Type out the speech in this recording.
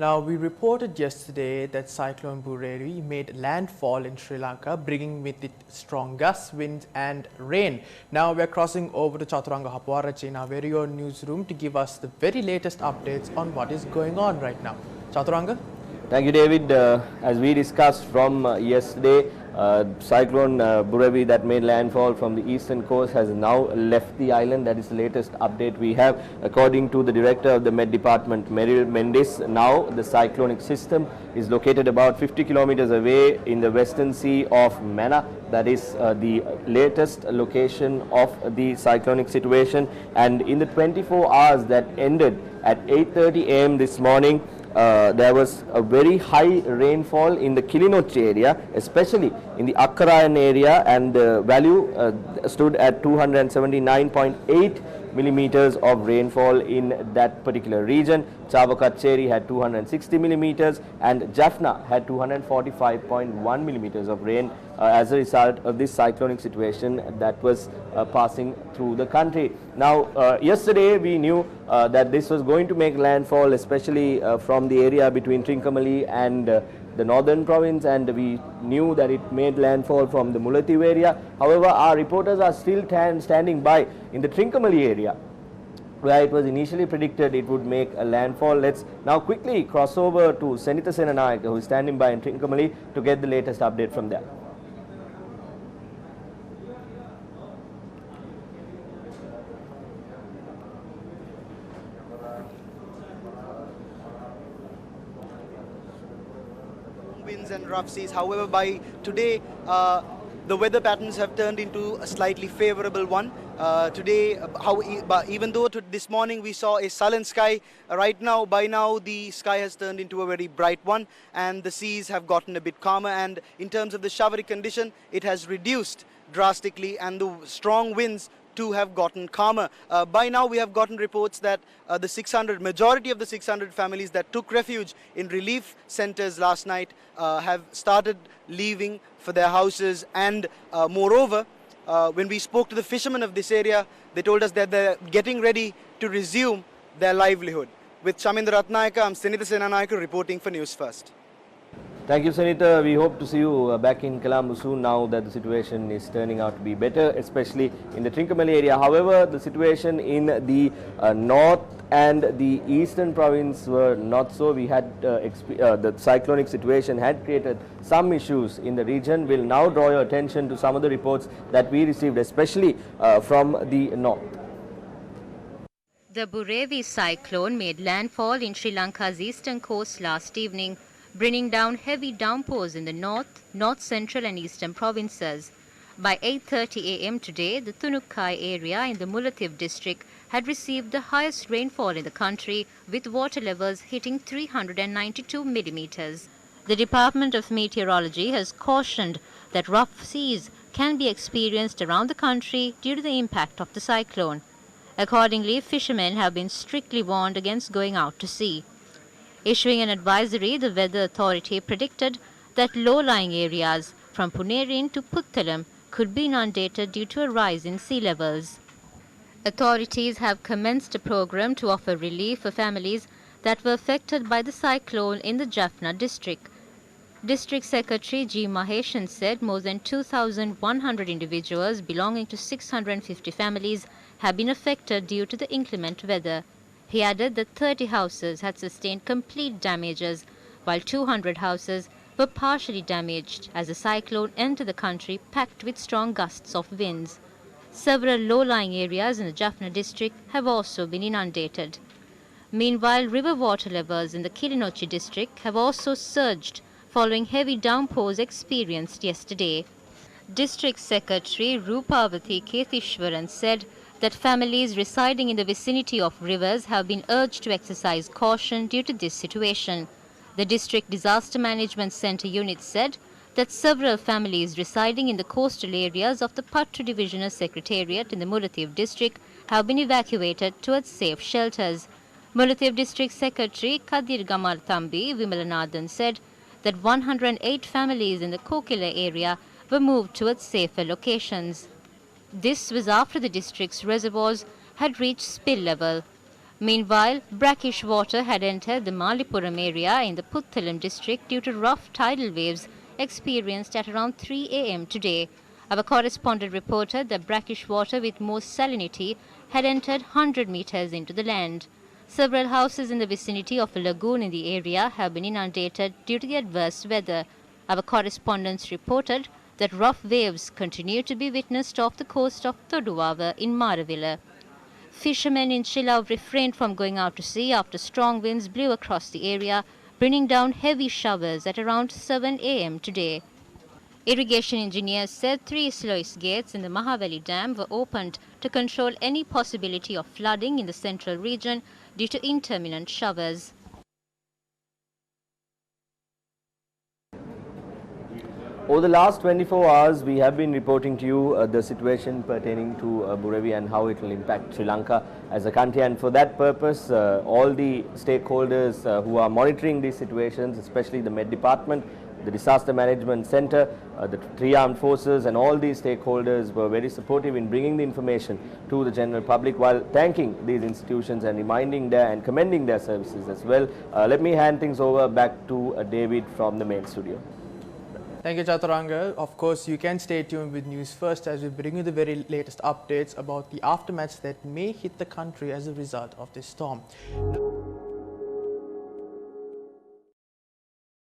Now, we reported yesterday that cyclone Buravi made landfall in Sri Lanka, bringing with it strong gusts, winds and rain. Now, we are crossing over to Chaturanga Hapwarachi in our very own newsroom to give us the very latest updates on what is going on right now. Chaturanga? Thank you, David. As we discussed from yesterday, cyclone Buravi that made landfall from the eastern coast has now left the island. That is the latest update we have. According to the director of the Met Department, Merrill Mendes, now the cyclonic system is located about 50 kilometers away in the western sea of Mannar. That is the latest location of the cyclonic situation. And in the 24 hours that ended at 8:30 a.m. this morning, there was a very high rainfall in the Kilinochchi area, especially in the Akkarayan area, and the value stood at 279.8 millimeters of rainfall in that particular region. Chavakacheri had 260 millimeters and Jaffna had 245.1 millimeters of rain as a result of this cyclonic situation that was passing through the country. Now, yesterday we knew that this was going to make landfall, especially from the area between Trincomalee and the northern province, and we knew that it made landfall from the Mullaitivu area. However, our reporters are still standing by in the Trincomalee area, where it was initially predicted it would make a landfall. Let's now quickly cross over to Senitha Senanayake, who is standing by in Trincomalee, to get the latest update from there. Winds and rough seas. However, by today, the weather patterns have turned into a slightly favorable one. Today, even though this morning we saw a sullen sky, by now the sky has turned into a very bright one, and the seas have gotten a bit calmer, and in terms of the showery condition, it has reduced drastically, and the strong winds to have gotten calmer. By now we have gotten reports that the majority of the 600 families that took refuge in relief centers last night have started leaving for their houses, and moreover, when we spoke to the fishermen of this area, they told us that they're getting ready to resume their livelihood. With Chamindra Ratnayaka, I'm Senitha Senanayake reporting for News First. Thank you, Senitha. We hope to see you back in Colombo soon now that the situation is turning out to be better, especially in the Trincomalee area. However, the situation in the north and the eastern province were not so. We had the cyclonic situation had created some issues in the region. We'll now draw your attention to some of the reports that we received, especially from the north. The Buravi cyclone made landfall in Sri Lanka's eastern coast last evening, bringing down heavy downpours in the north central and eastern provinces. By 8:30 a.m. today, the Tunukkai area in the Mullaitivu district had received the highest rainfall in the country, with water levels hitting 392 millimeters. The Department of Meteorology has cautioned that rough seas can be experienced around the country due to the impact of the cyclone. Accordingly, fishermen have been strictly warned against going out to sea. Issuing an advisory, the Weather Authority predicted that low-lying areas from Punerin to Puttalam could be inundated due to a rise in sea levels. Authorities have commenced a program to offer relief for families that were affected by the cyclone in the Jaffna district. District Secretary G. Maheshan said more than 2,100 individuals belonging to 650 families have been affected due to the inclement weather. He added that 30 houses had sustained complete damages, while 200 houses were partially damaged as the cyclone entered the country packed with strong gusts of winds. Several low-lying areas in the Jaffna district have also been inundated. Meanwhile, river water levels in the Kilinochchi district have also surged following heavy downpours experienced yesterday. District Secretary Rupavati Kethishwaran said that families residing in the vicinity of rivers have been urged to exercise caution due to this situation. The District Disaster Management Centre unit said that several families residing in the coastal areas of the Pattu Divisional Secretariat in the Mullaitivu district have been evacuated towards safe shelters. Mullaitivu District Secretary Kadir Gamal Thambi Vimalanathan said that 108 families in the Kokila area were moved towards safer locations. This was after the district's reservoirs had reached spill level. Meanwhile, brackish water had entered the Malipuram area in the Puttalam district due to rough tidal waves experienced at around 3 a.m. today. Our correspondent reported that brackish water with more salinity had entered 100 meters into the land. Several houses in the vicinity of a lagoon in the area have been inundated due to the adverse weather. Our correspondents reported that rough waves continue to be witnessed off the coast of Thoduvava in Maravilla. Fishermen in Shillong refrained from going out to sea after strong winds blew across the area, bringing down heavy showers at around 7 a.m. today. Irrigation engineers said 3 sluice gates in the Mahavali Dam were opened to control any possibility of flooding in the central region due to intermittent showers. Over the last 24 hours, we have been reporting to you the situation pertaining to Buravi and how it will impact Sri Lanka as a country. And for that purpose, all the stakeholders who are monitoring these situations, especially the Met Department, the Disaster Management Center, the 3 armed forces, and all these stakeholders were very supportive in bringing the information to the general public while thanking these institutions and reminding their and commending their services as well. Let me hand things over back to David from the main studio. Thank you, Chaturanga. Of course, you can stay tuned with News First as we bring you the very latest updates about the aftermaths that may hit the country as a result of this storm.